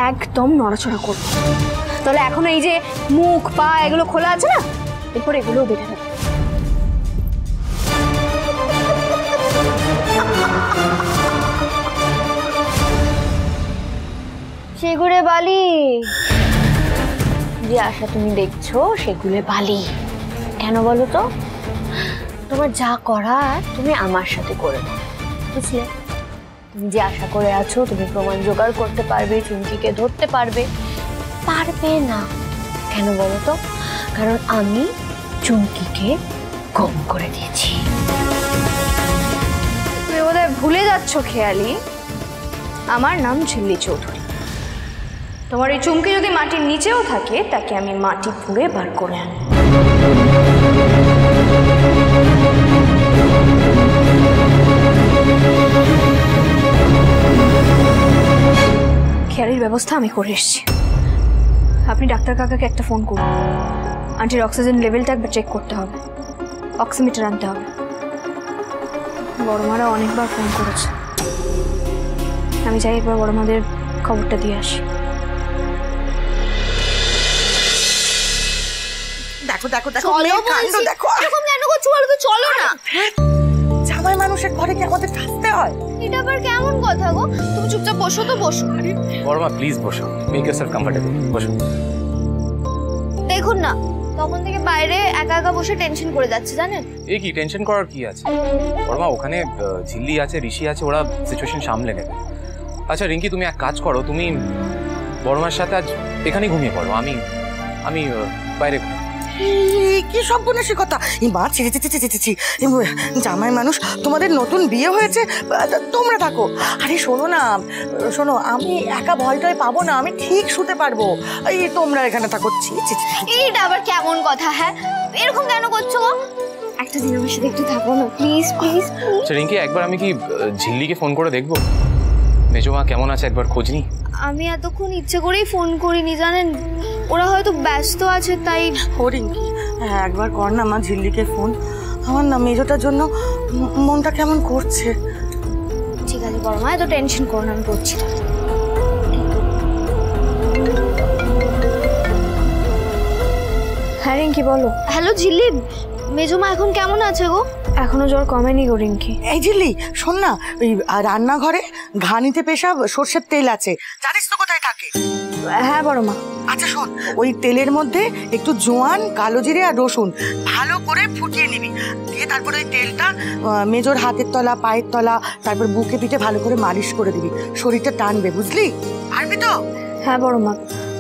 একদম নড়াচড়া করবো। তাহলে এখন এই যে মুখ পা এগুলো খোলা আছে না, এরপর এগুলোও বেঁধে দেবো। সেগুড়ে বালি, যে আশা তুমি দেখছো সেগুলো বালি। কেন বলো তো? তোমার যা করার তুমি আমার সাথে করে দাও, বুঝলে? তুমি যে আশা করে আছো তুমি প্রমাণ জোগাড় করতে পারবে, চুমকিকে ধরতে পারবে, পারবে না। কেন বলো তো? কারণ আমি চুমকিকে গুম করে দিয়েছি। তুমি বোধহয় ভুলে যাচ্ছ খেয়ালি, আমার নাম ঝিল্লি চৌধুরী। তোমার এই চুমকি যদি মাটির নিচেও থাকে, তাকে আমি মাটি পুড়ে বার করে আনি। খেয়ালির ব্যবস্থা আমি করে এসেছি। আপনি ডাক্তার কাকাকে একটা ফোন করুন, আন্টির অক্সিজেন লেভেলটা একবার চেক করতে হবে, অক্সিমিটার আনতে হবে। বড়মারা অনেকবার ফোন করেছে, আমি চাই একবার বড়মাদের খবরটা দিয়ে আসি। দেখো দেখো দেখো, দেখো এরকম কেন করছো বলো তো? চলো না। জামাই মানুষের ঘরে কি আমাদের থাকতে হয়? এটা আবার কেমন কথা গো? তুমি চুপচাপ বসো তো, বসো। বড়মা প্লিজ বসো, মেক ইয়োরসেলফ কমফর্টেবল, বসো। দেখুন না, তখন থেকে বাইরে একা একা বসে টেনশন করে যাচ্ছে, জানেন? এই কি টেনশন করার কি আছে বড়মা? ওখানে ঝিল্লি আছে, ঋষি আছে, ওরা সিচুয়েশন সামলে নেবে। আচ্ছা রিঙ্কি, তুমি এক কাজ করো, তুমি বড়মার সাথে আজ এখানেই ঘুমিয়ে পড়ো, আমি বাইরে। কি সর্বনাশী কথা! এই মা, ছি ছি ছি ছি ছি, জামাই মানুষ, তোমাদের নতুন বিয়ে হয়েছে, তোমরা থাকো। আরে শোনো না, শোনো, আমি একা ভয়টাই পাবো না, আমি ঠিক শুতে পারবো। এই তোমরা এখানে থাকো। ছি ছি ছি, এইটা আবার কেমন কথা? হ্যাঁ, এরকম কেন করছো? একটা দিন আমার সাথে একটু থাকো না, প্লিজ প্লিজ। আচ্ছা রিঙ্কি, একবার আমি কি ঝিল্লিকে ফোন করে দেখবো মেজমা কেমন আছে, একবার খোঁজ নি? আমি এতক্ষণ ইচ্ছে করেই ফোন করিনি, জানেন? ওরা হয়তো ব্যস্ত আছে তাই। ও রিঙ্কি, হ্যাঁ একবার কর না মা ঝিল্লিকে ফোন। আমার না মেজোটার জন্য মনটা কেমন করছে। ঠিক আছে বড় মা, এত টেনশন করো না, আমি করছি। হ্যাঁ রিঙ্কি বলো। হ্যালো ঝিল্লি, মেজমা এখন কেমন আছে গো? এখনো জ্বর কমেনি গো রিঙ্কি। এই ঝিল্লি শোন না, ওই রান্নাঘরে ঘানিতে পেশা সর্ষের তেল আছে, জানিস তো কোথায় থাকে? হ্যাঁ বড় মা। আচ্ছা শোন, ওই তেলের মধ্যে একটু জোয়ান, কালো জিরে আর রসুন ভালো করে ফুটিয়ে নিবি, দিয়ে তারপরে ওই তেলটা মেজোর হাতের তলা, পায়ের তলা, তারপর বুকে পিঠে ভালো করে মালিশ করে দিবি, শরীরটা টানবে, বুঝলি? পারবি তো? হ্যাঁ বড় মা,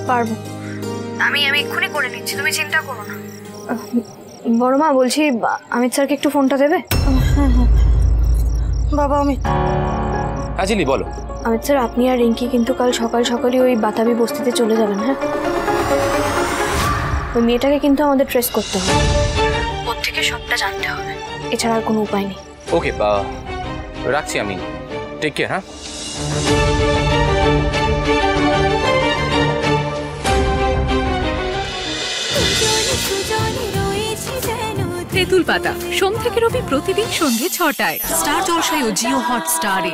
পারবো। আমি এক্ষুনি করে নিচ্ছি, তুমি চিন্তা করো না। বড় মা বলছি, অমিত স্যারকে একটু ফোনটা দেবে? বাবা আমি। ঝিল্লি বলো। অমিত স্যার, আপনি আর রিঙ্কি কিন্তু কাল সকাল সকালই ওই বাতাবি বস্তিতে চলে যাবেন। হ্যাঁ, ওই মেয়েটাকে কিন্তু আমাদের ট্রেস করতে হবে, ওর থেকে সবটা জানতে হবে, এছাড়া আর কোনো উপায় নেই। ওকে, রাখছি আমি, টেক কেয়ার। হ্যাঁ তেঁতুল পাতা সোম থেকে রবি প্রতিদিন সন্ধ্যে ৬টায় স্টার জলসায় ও জিও হটস্টারে।